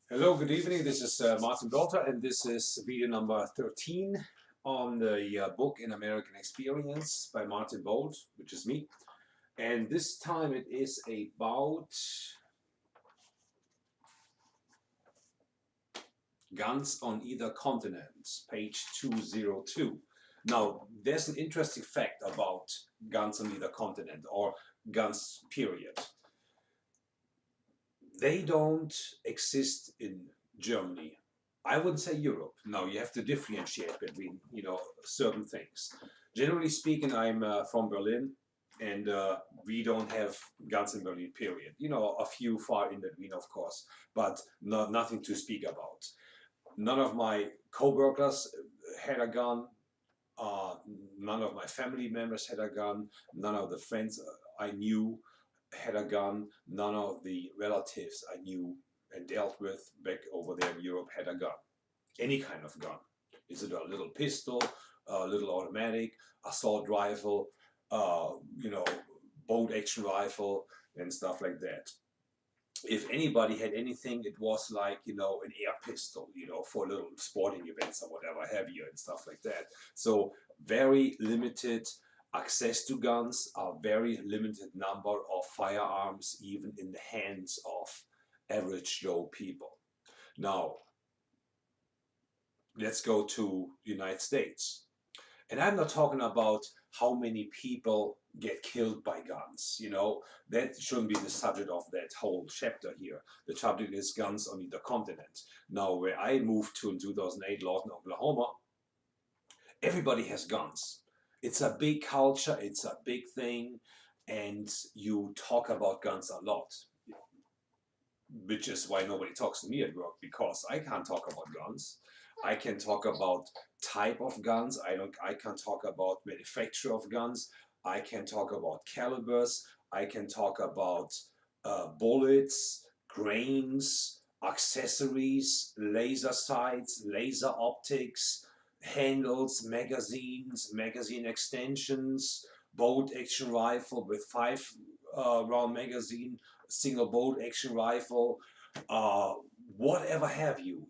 Hello, good evening. This is Martin Bolter, and this is video number 13 on the book In American Experience by Martin Bolt, which is me. And this time it is about guns on either continent, page 202. Now, there's an interesting fact about guns on either continent, or guns, period. They don't exist in Germany. I wouldn't say Europe. Now you have to differentiate between certain things. Generally speaking, I'm from Berlin, and we don't have guns in Berlin. Period. A few far in between, of course, but nothing to speak about. None of my co-workers had a gun. Uh, None of my family members had a gun. None of the friends I knew had a gun. None of the relatives I knew and dealt with back over there in Europe had a gun. Any kind of gun. Is it a little pistol, a little automatic, assault rifle, uh, you know, bolt action rifle, and stuff like that. If anybody had anything, it was like, an air pistol, for little sporting events or whatever, heavier and stuff like that. So very limited access to guns, a very limited number of firearms, even in the hands of average Joe people. Now, let's go to the United States. And I'm not talking about how many people get killed by guns. That shouldn't be the subject of that whole chapter here. The subject is guns on either continent. Now, where I moved to in 2008, Lawton, Oklahoma, everybody has guns. It's a big culture, it's a big thing, and you talk about guns a lot, which is why nobody talks to me at work, because I can't talk about guns. I can talk about type of guns. I can talk about manufacture of guns. I can talk about calibers. I can talk about bullets, grains, accessories, laser sights, laser optics, handles, magazines, magazine extensions, bolt action rifle with 5 round magazine, single bolt action rifle, uh, whatever have you.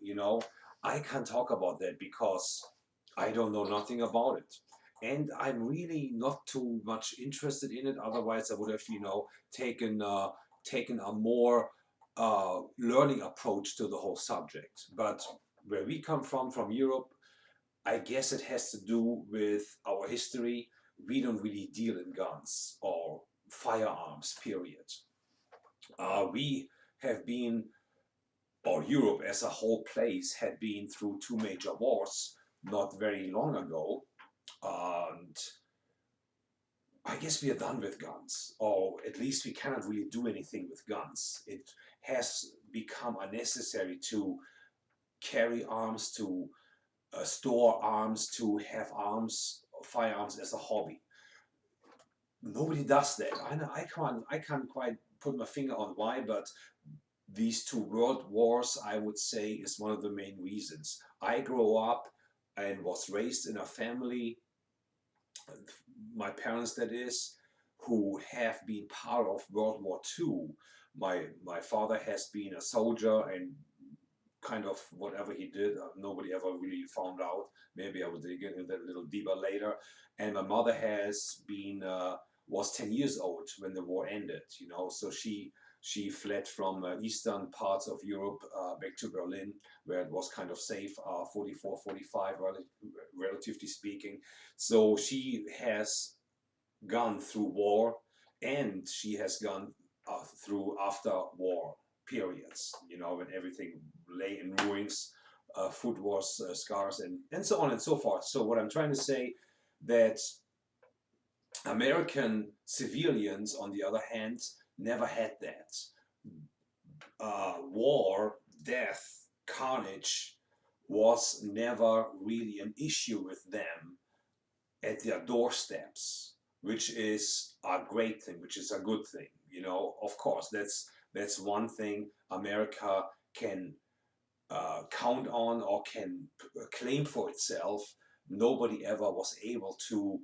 I can't talk about that because I don't know nothing about it. And I'm really not too much interested in it. Otherwise, I would have, taken a more learning approach to the whole subject. But where we come from Europe, I guess it has to do with our history. We don't really deal in guns or firearms, period. We have been, or Europe as a whole place had been through 2 major wars not very long ago. And I guess we are done with guns, or at least we cannot really do anything with guns. It has become unnecessary to carry arms, to store arms, to have firearms as a hobby. Nobody does that. I can't quite put my finger on why, but these 2 world wars, I would say, is one of the main reasons. I grew up and was raised in a family, my parents that is, who have been part of World War II. My father has been a soldier, and kind of whatever he did, nobody ever really found out. Maybe I will dig into that a little deeper later. And my mother was 10 years old when the war ended, so she fled from eastern parts of Europe back to Berlin, where it was kind of safe, 44, 45, relatively speaking. So she has gone through war, and she has gone through after war periods, when everything lay in ruins, food was scarce, and so on and so forth. So what I'm trying to say, that American civilians, on the other hand, never had that. War, death, carnage was never really an issue with them at their doorsteps, which is a great thing, which is a good thing. Of course, that's one thing America can count on, or can claim for itself. Nobody ever was able to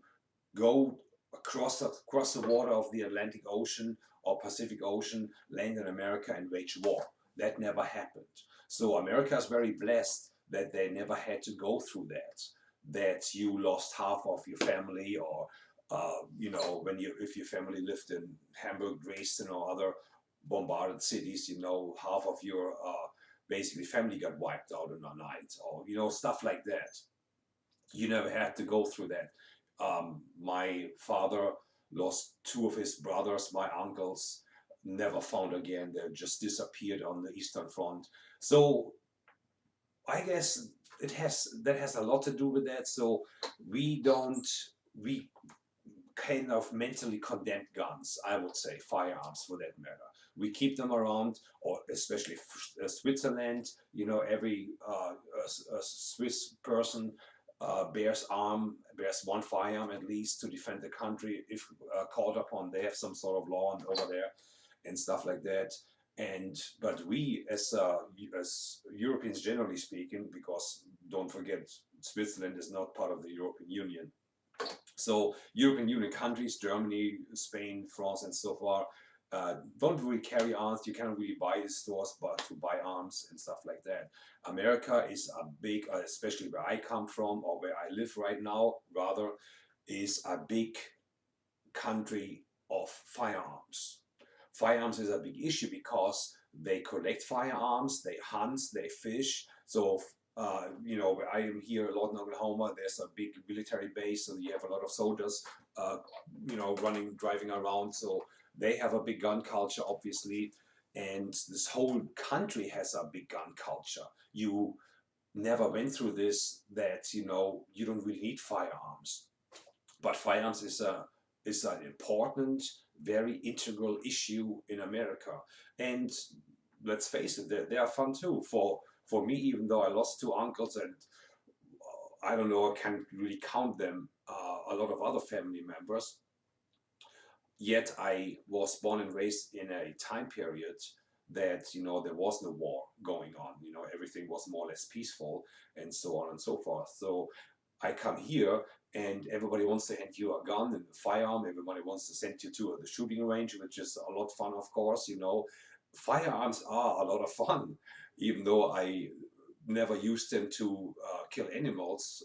go across the water of the Atlantic Ocean or Pacific Ocean, land in America, and wage war. That never happened. So America is very blessed that they never had to go through that. That you lost half of your family, or you know, when you if your family lived in Hamburg, Dresden, or other bombarded cities, you know, half of your basically family got wiped out in a night, or you know, stuff like that. You never had to go through that. My father lost two of his brothers, my uncles, never found again. They just disappeared on the Eastern Front. So I guess it has that has a lot to do with that. So we don't we kind of mentally condemn guns, I would say, firearms for that matter. We keep them around, or especially Switzerland. You know, every a Swiss person bears one firearm at least to defend the country if called upon. They have some sort of law over there and stuff like that. And but we, as Europeans, generally speaking, because don't forget, Switzerland is not part of the European Union. So European Union countries, Germany, Spain, France, and so far, don't really carry arms. You cannot really buy in stores, but to buy arms and stuff like that. America is a big, especially where I come from or where I live right now, rather, is a big country of firearms. Firearms is a big issue because they collect firearms, they hunt, they fish. So you know, I am here in Lawton, Oklahoma. There's a big military base, so you have a lot of soldiers, you know, driving around. So they have a big gun culture, obviously, and this whole country has a big gun culture. You never went through this, that you know you don't really need firearms, but firearms is an important, very integral issue in America. And let's face it, they are fun too. For me, even though I lost two uncles, and I don't know, I can't really count them, a lot of other family members, yet I was born and raised in a time period that, you know, there was no war going on. You know, everything was more or less peaceful, and so on and so forth. So I come here and everybody wants to hand you a gun and a firearm. Everybody wants to send you to the shooting range, which is a lot of fun, of course. You know, firearms are a lot of fun, even though I never used them to kill animals.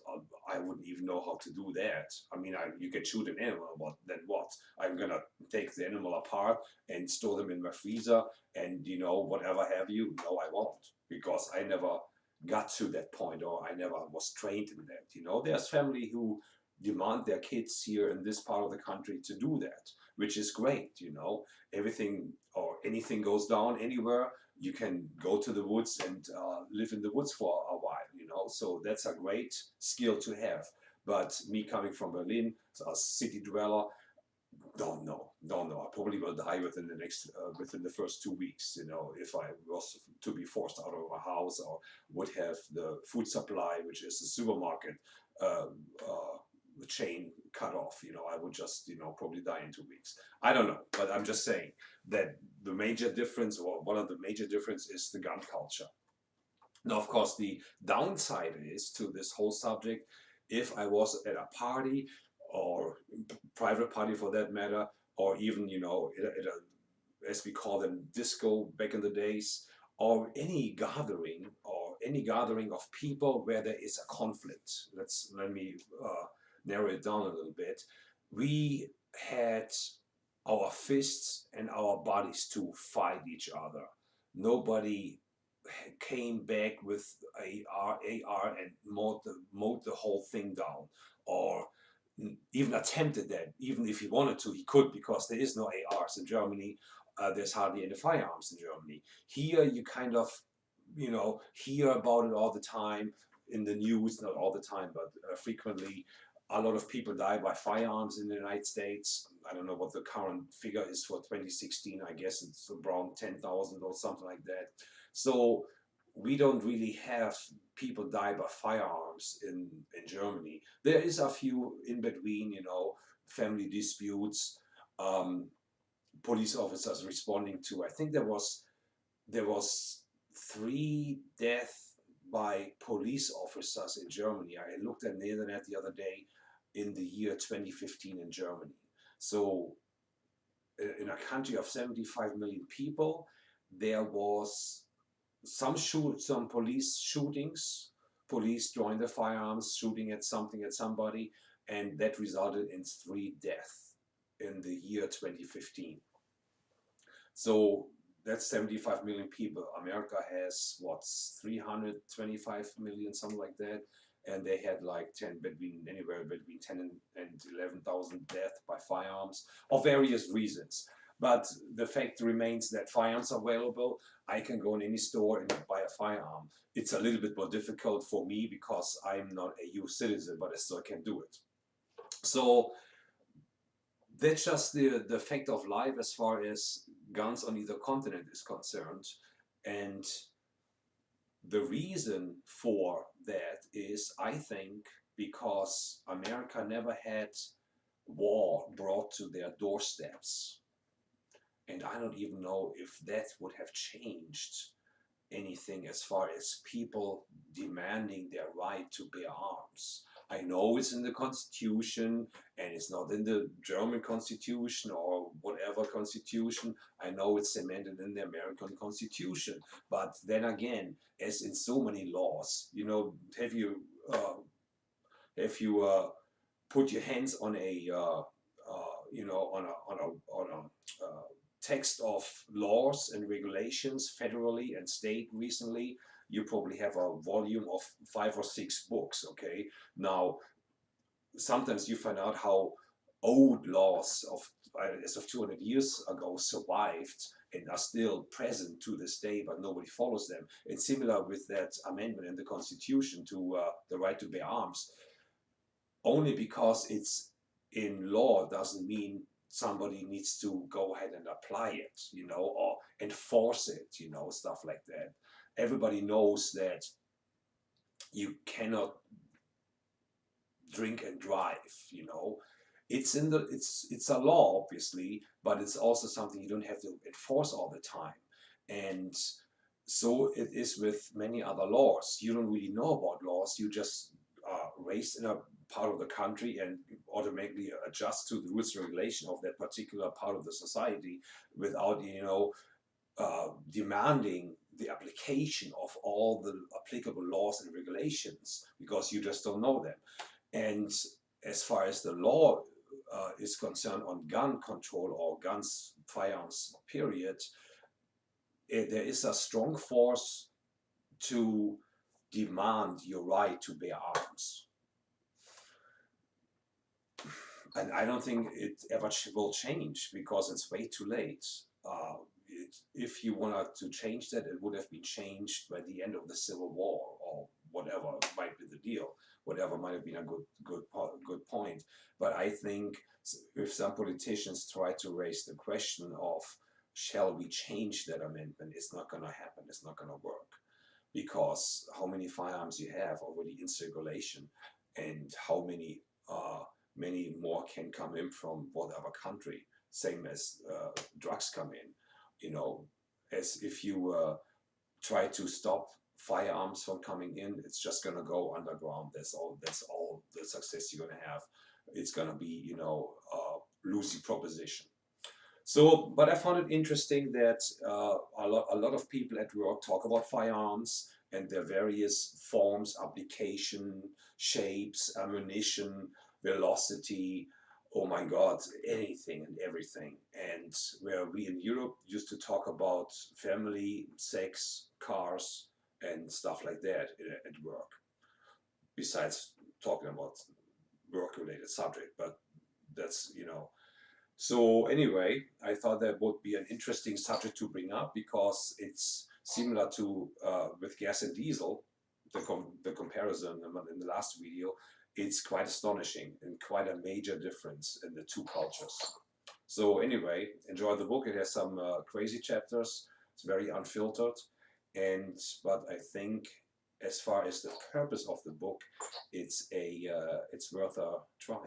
I wouldn't even know how to do that. I mean, you can shoot an animal, but then what? I'm gonna take the animal apart and store them in my freezer, and you know, whatever have you. No, I won't, because I never got to that point, or I never was trained in that. You know, there's family who demand their kids here in this part of the country to do that, which is great. You know, everything or anything goes down anywhere, you can go to the woods and live in the woods for a while. You know, so that's a great skill to have. But me coming from Berlin, a city dweller, don't know. I probably will die within the next, within the first 2 weeks. You know, if I was to be forced out of a house, or would have the food supply, which is the supermarket uh, chain, cut off. You know, I would just, you know, probably die in 2 weeks. I don't know, but I'm just saying that the major difference, or one of the major difference, is the gun culture. Now, of course, the downside is to this whole subject, if I was at a party, or private party for that matter, or even, you know, at a, as we call them, disco back in the days, or any gathering, of people where there is a conflict. Let me narrow it down a little bit. We had our fists and our bodies to fight each other. Nobody came back with AR and mowed the whole thing down, or even attempted that. Even if he wanted to, he could, because there is no ARs in Germany. There's hardly any firearms in Germany. Here, you kind of, you know, hear about it all the time in the news, not all the time, but frequently. A lot of people die by firearms in the United States. I don't know what the current figure is for 2016. I guess it's around 10,000 or something like that. So we don't really have people die by firearms in Germany. There is a few in between, you know, family disputes, um, police officers responding to. I think there was 3 deaths by police officers in Germany. I looked at the internet the other day, in the year 2015 in Germany. So in a country of 75 million people, there was some police shootings. Police drawing their firearms, shooting at something, at somebody, and that resulted in 3 deaths in the year 2015. So that's 75 million people. America has what's 325 million, something like that, and they had like anywhere between 10 and 11,000 deaths by firearms of various reasons. But the fact remains that firearms are available. I can go in any store and buy a firearm. It's a little bit more difficult for me because I'm not a EU citizen, but I still can do it. So that's just the fact of life as far as guns on either continent is concerned. And the reason for that is, I think, because America never had war brought to their doorsteps. And I don't even know if that would have changed anything as far as people demanding their right to bear arms. I know it's in the Constitution and it's not in the German Constitution or whatever Constitution. I know it's cemented in the American Constitution. But then again, as in so many laws, you know, have you put your hands on a text of laws and regulations, federally and state recently, you probably have a volume of 5 or 6 books, okay? Now, sometimes you find out how old laws of as of 200 years ago survived and are still present to this day, but nobody follows them. And similar with that amendment in the Constitution to the right to bear arms, only because it's in law doesn't mean somebody needs to go ahead and apply it, you know, or enforce it, you know, stuff like that. Everybody knows that you cannot drink and drive, you know. It's a law, obviously, but it's also something you don't have to enforce all the time. And so it is with many other laws. You don't really know about laws. You just are raised in a part of the country and automatically adjust to the rules and regulation of that particular part of the society without, you know, demanding the application of all the applicable laws and regulations because you just don't know them. And as far as the law is concerned on gun control or guns, firearms, period, there is a strong force to demand your right to bear arms. And I don't think it ever will change because it's way too late. If you wanted to change that, it would have been changed by the end of the Civil War or whatever might be the deal. Whatever might have been a good point. But I think if some politicians try to raise the question of shall we change that amendment, it's not going to happen. It's not going to work because how many firearms you have already in circulation and how many more can come in from whatever country, same as drugs come in, you know, as if you try to stop firearms from coming in, it's just going to go underground. That's all the success you're going to have. It's going to be, you know, loosey proposition. So, but I found it interesting that a lot of people at work talk about firearms and their various forms, application, shapes, ammunition, velocity, oh my God, anything and everything. And where we in Europe used to talk about family, sex, cars, and stuff like that at work, besides talking about work-related subject, but that's, you know. So anyway, I thought that would be an interesting subject to bring up because it's similar to with gas and diesel, the comparison in the last video. It's quite astonishing and quite a major difference in the two cultures. So anyway, enjoy the book. It has some crazy chapters. It's very unfiltered, but I think as far as the purpose of the book, it's worth a try.